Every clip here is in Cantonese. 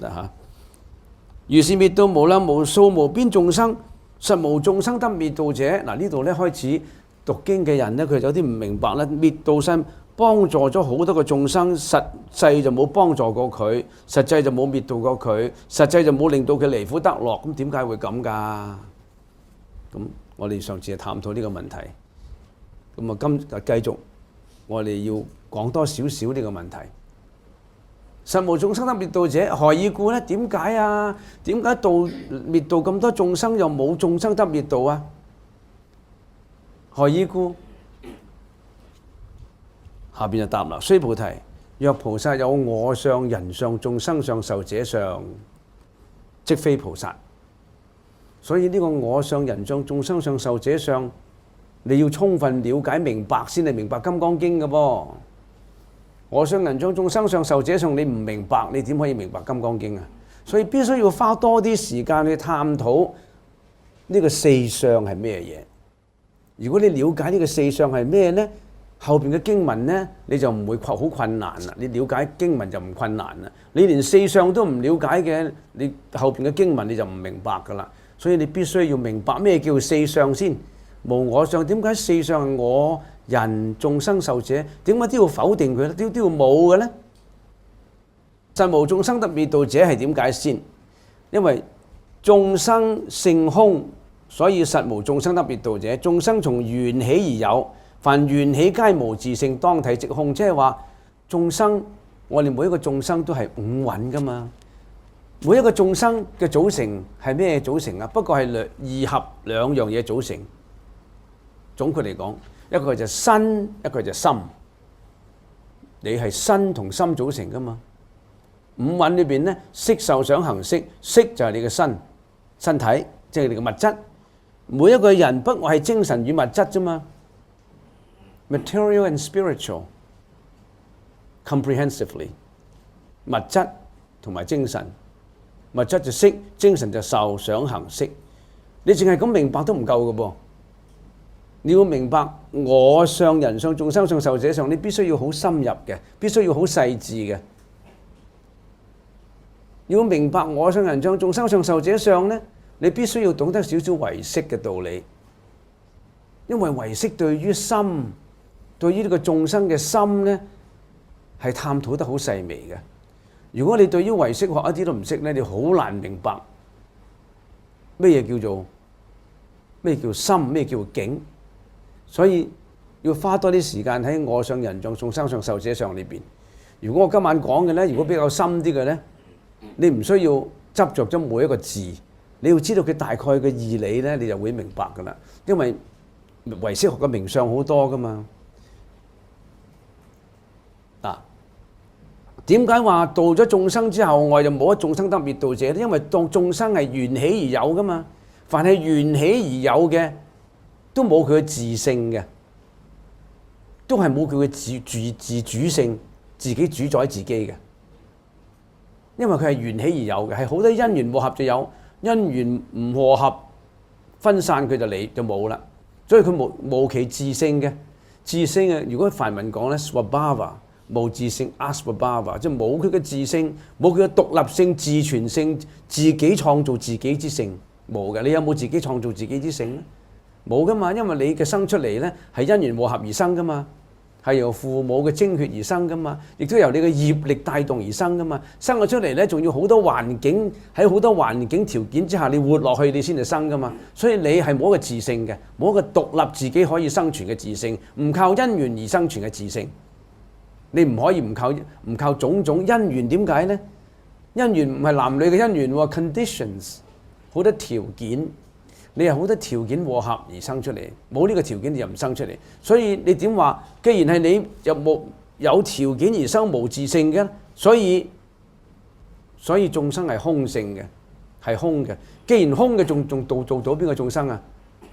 嚇。如是滅度無量無數無邊眾生，實無眾生得滅度者。嗱，呢度咧開始讀經嘅人咧，佢有啲唔明白啦。滅度身幫助咗好多個眾生，實際就冇幫助過佢，實際就冇滅度過佢，實際就冇令到佢離苦得樂。咁點解會咁㗎？咁我哋上次係探討呢個問題。咁啊，今日繼續我哋要講多少少呢個問題。實無眾生得滅度者，何以故呢？點解啊？點解滅度咁多眾生又冇眾生得滅度啊？何以故？下邊就答啦。須菩提，若菩薩有我相、人相、眾生相、壽者相，即非菩薩。所以呢個我相、人相、眾生相、壽者相，你要充分了解明白先係明白《金剛經》嘅噃。我相、人相、眾生相、壽者相，你唔明白，你點可以明白《金剛經》啊？所以必須要花多啲時間去探討呢個四相係咩嘢。如果你了解呢個四相係咩呢？後邊嘅經文呢，你就唔會好困難啦。你了解經文就唔困難啦。你連四相都唔了解嘅，你後邊嘅經文你就唔明白噶啦。所以你必須要明白咩叫四相先。無我相，點解四相係我、人、眾生、壽者？點解都要否定佢咧？都要冇嘅咧？實無眾生得滅度者係點解先？因為眾生性空，所以實無眾生得滅度者。眾生從緣起而有，凡緣起皆無自性，當體即空。即係話眾生，我哋每一個眾生都係五蘊噶嘛。每一個眾生嘅組成係咩組成啊？不過係二合兩樣嘢組成。總括嚟講，一個就身，一個就心。你係身同心組成噶嘛？五蘊裏邊咧，色受想行識，色就係你嘅身體，即係你嘅物質。每一個人不過係精神與物質啫嘛。Material and spiritual comprehensively， 物質同埋精神，物質就色，精神就受想行識。你淨係咁明白都唔夠嘅噃。你要明白我相、人相、眾生相、壽者相，你必須要好深入嘅，必須要好細緻嘅。要明白我相、人相、眾生相、壽者相呢，你必須要懂得少少唯識嘅道理。因為唯識對於心，對於呢個眾生嘅心呢，係探討得好細微嘅。如果你對於唯識學一啲都唔識呢，你好難明白咩嘢叫心，咩叫境。所以要花多啲時間喺我相、人相、眾生相、壽者相裏邊。如果我今晚講嘅呢，如果比較深啲嘅呢，你唔需要執着咗每一個字，你要知道佢大概嘅義理呢，你就會明白噶啦。因為唯識學嘅名相好多噶嘛。嗱，點解話度咗眾生之後，我就冇咗眾生得滅度者呢？因為當眾生係緣起而有噶嘛，凡係緣起而有嘅，都冇佢嘅自性嘅，都係冇佢嘅自主性，自己主宰自己嘅。因為佢係緣起而有嘅，係好多因緣和合就有，因緣唔和合分散佢就冇啦。所以佢無其自性嘅，自性啊！如果梵文講咧 ，svabhava 無自性 asvabhava， 即係冇佢嘅自性，冇佢嘅獨立性、自存性，自己創造自己之性冇嘅。你有冇自己創造自己之性咧？冇噶嘛，因為你嘅生出嚟咧係因緣和合而生噶嘛，係由父母嘅精血而生噶嘛，亦都由你嘅業力帶動而生噶嘛。生咗出嚟咧，仲要好多環境，喺好多環境條件之下，你活落去你先至生噶嘛。所以你係冇一個自性嘅，冇一個獨立自己可以生存嘅自性，唔靠因緣而生存嘅自性。你唔可以唔靠種種因緣，點解呢？因緣唔係男女嘅因緣喎 ，conditions 好多條件。你係好多條件和合而生出嚟，冇呢個條件你就唔生出嚟。所以你點話？既然係你有條件而生無自性嘅，所以眾生係空性嘅，係空嘅。既然空嘅，仲度到邊個眾生啊？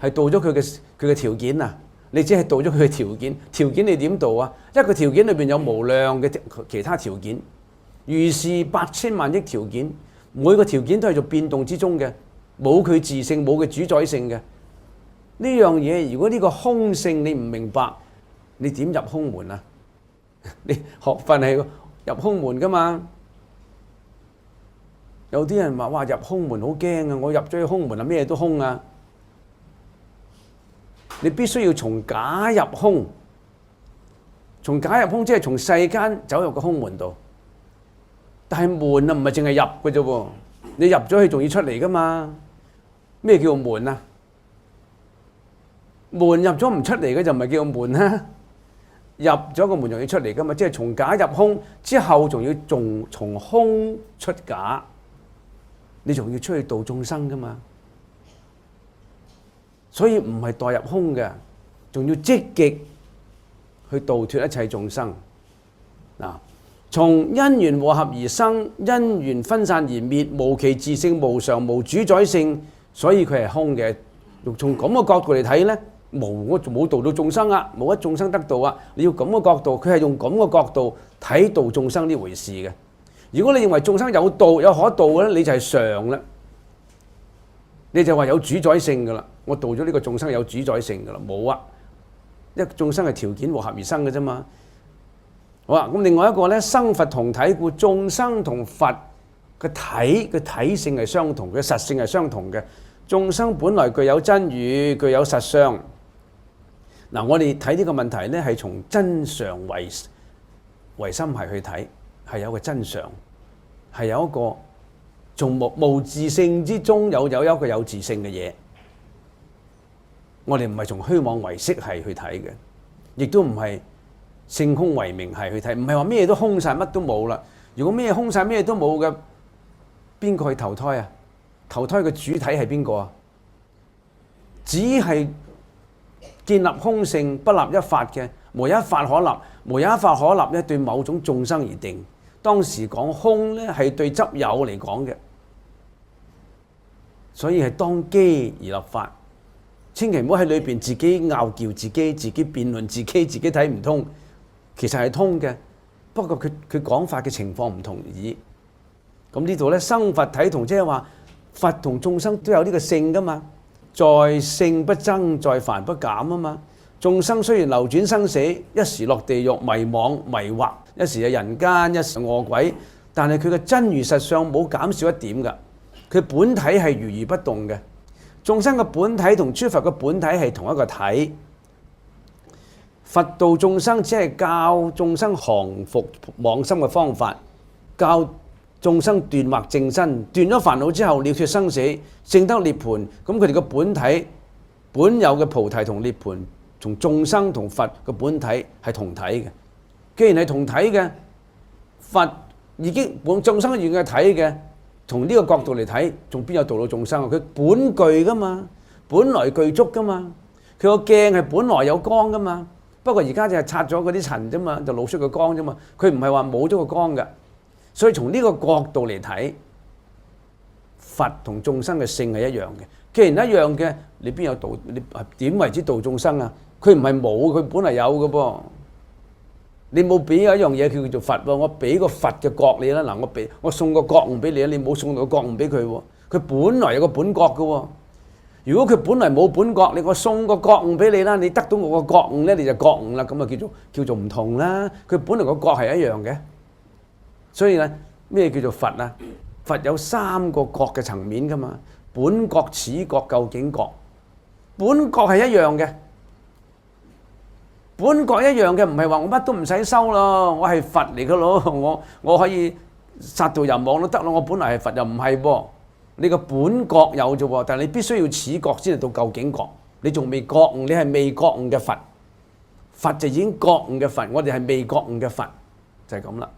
係度咗佢嘅條件啊！你只係度咗佢嘅條件，條件你點度啊？一個條件裏邊有無量嘅其他條件，如是8,000萬億條件，每個條件都係做變動之中嘅。冇佢自性，冇佢主宰性嘅呢樣嘢。如果呢個空性你唔明白，你點入空門啊？你學佛係入空門噶嘛？有啲人話：哇，入空門好驚啊！我入咗去空門啊，咩都空啊！你必須要從假入空，從假入空即係從世間走入個空門度。但係門啊，唔係淨係入嘅啫喎，你入咗去仲要出嚟噶嘛？咩叫門啊？門入咗唔出嚟嘅就唔係叫門啦。入咗個門仲要出嚟噶嘛？即係從假入空之後，仲要從空出假，你仲要出去度眾生噶嘛？所以唔係代入空嘅，仲要積極去度脫一切眾生。嗱，從因緣和合而生，因緣分散而滅，無其自性，無常，無主宰性，所以佢係空嘅。從咁嘅角度嚟睇咧，我冇度到眾生啊，冇一眾生得道啊。你要咁嘅角度，佢係用咁嘅角度睇度眾生呢回事嘅。如果你認為眾生有道有可度嘅咧，你就係常啦，你就話有主宰性噶啦。我度咗呢個眾生有主宰性噶啦，冇啊！一眾生係條件和合而生嘅啫嘛。好啦，咁另外一個咧，生佛同體故，眾生同佛嘅體性係相同，佢實性係相同嘅。眾生本來具有真如，具有實相。嗱，我哋睇呢個問題咧，係從真相為心係去睇，係有個真相，係有一個從無自性之中有一個有自性嘅嘢。我哋唔係從虛妄唯識係去睇嘅，亦都唔係性空唯名係去睇，唔係話咩都空晒，乜都冇啦。如果咩空晒，咩都冇嘅，邊個去投胎啊？投胎嘅主體係邊個啊？只係建立空性，不立一法嘅，無有一法可立，無有一法可立咧，對某種眾生而定。當時講空咧，係對執有嚟講嘅，所以係當機而立法。千祈唔好喺裏邊自己拗撬自己辯論自己睇唔通，其實係通嘅，不過佢講法嘅情況唔同而已。咁呢度咧，生佛體同，即係話佛同眾生都有呢個性噶嘛，在性不增，在凡不減啊嘛。眾生雖然流轉生死，一時落地獄迷惘迷惑，一時係人間，一時餓鬼，但係佢嘅真如實相冇減少一點噶，佢本體係如如不動嘅。眾生嘅本體同諸佛嘅本體係同一個體，佛度眾生只係教眾生降伏妄心嘅方法，教眾生斷惑正身，斷咗煩惱之後了脫生死，證得涅槃。咁佢哋嘅本體本有嘅菩提同涅槃，從眾生同佛嘅本體係同體嘅。既然係同體嘅，佛已經眾生已經係體嘅。從呢個角度嚟睇，仲邊有度到眾生啊？佢本具噶嘛，本來具足噶嘛。佢個鏡係本來有光噶嘛，不過而家就係拆咗嗰啲塵啫嘛，就露出個光啫嘛。佢唔係話冇咗個光嘅。所以從呢個角度嚟睇，佛同眾生嘅性係一樣嘅。既然一樣嘅，你邊有度？你點為之度眾生啊？佢唔係冇，佢本嚟有嘅噃。你冇俾有一樣嘢叫做佛喎，我俾個佛嘅覺你啦。嗱，我送個覺悟俾你啊，你冇送到個覺悟俾佢喎。佢本來有個本覺嘅喎。如果佢本來冇本覺，我送個覺悟俾你啦，你得到我個覺悟咧，你就覺悟啦。咁啊叫做唔同啦。佢本來個覺係一樣嘅。所以咧，咩叫做佛啊？佛有三個覺嘅層面噶嘛。本覺、此覺、究竟覺。本覺係一樣嘅。本覺一樣嘅，唔係話我乜都唔使修咯，我係佛嚟嘅咯，我可以殺到人亡都得咯，我本來係佛又唔係噃，你個本覺有啫喎，但係你必須要此覺先係到究竟覺，你仲未覺悟，你係未覺悟嘅佛，佛就已經覺悟嘅佛，我哋係未覺悟嘅佛，就係咁啦。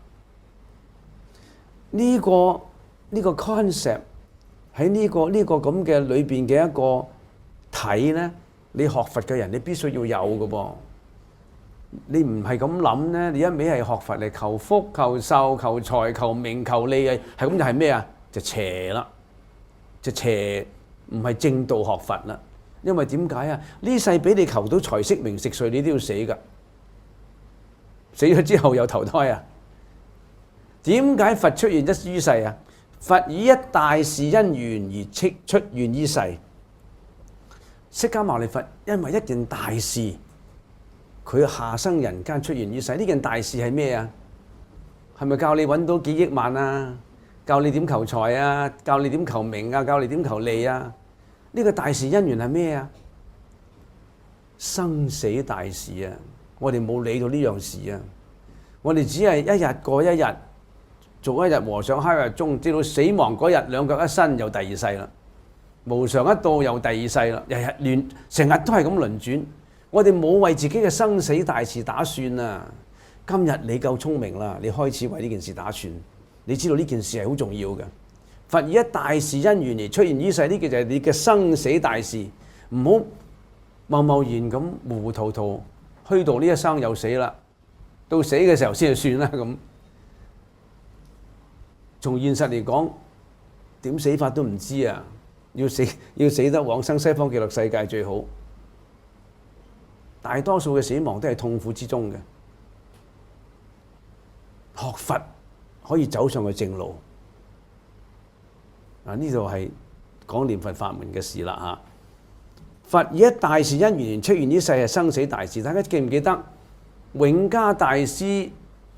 呢個 concept 喺呢個咁嘅裏邊嘅一個體咧，你學佛嘅人你必須要有嘅噃。你唔係咁諗咧，你一味係學佛嚟求福、求壽、求財、求名、求利啊，係咁就係咩啊？就邪啦，就邪，唔係正道學佛啦。因為點解啊？呢世俾你求到財色名食睡，你都要死㗎。死咗之後又投胎啊？點解佛出現於世啊？佛以一大事因緣而出現於世。釋迦牟尼佛因為一件大事。佢下生人間出現於世，呢件大事係咩啊？係咪教你揾到幾億萬啊？教你點求財啊，教你點求名啊，教你點求利啊。呢個大事因緣係咩啊？生死大事啊！我哋冇理到呢樣事啊！我哋只係一日過一日，做一日和尚敲一日鐘，直到死亡嗰日兩腳一伸又第二世啦。無常一到又第二世啦，日日亂，成日都係咁輪轉。我哋冇為自己嘅生死大事打算啊！今日你夠聰明啦，你開始為呢件事打算，你知道呢件事係好重要嘅。佛以一大事因緣而出現於世，呢個就係你嘅生死大事，唔好貿貿然咁糊糊塗塗虛度呢一生又死啦，到死嘅時候先係算啦咁。從現實嚟講，點死法都唔知啊！要死得往生西方極樂世界最好。大多數嘅死亡都係痛苦之中嘅。學佛可以走上去正路。呢度係講念佛法門嘅事啦嚇。佛以一大事因緣出現於世係生死大事，大家記唔記得永嘉大師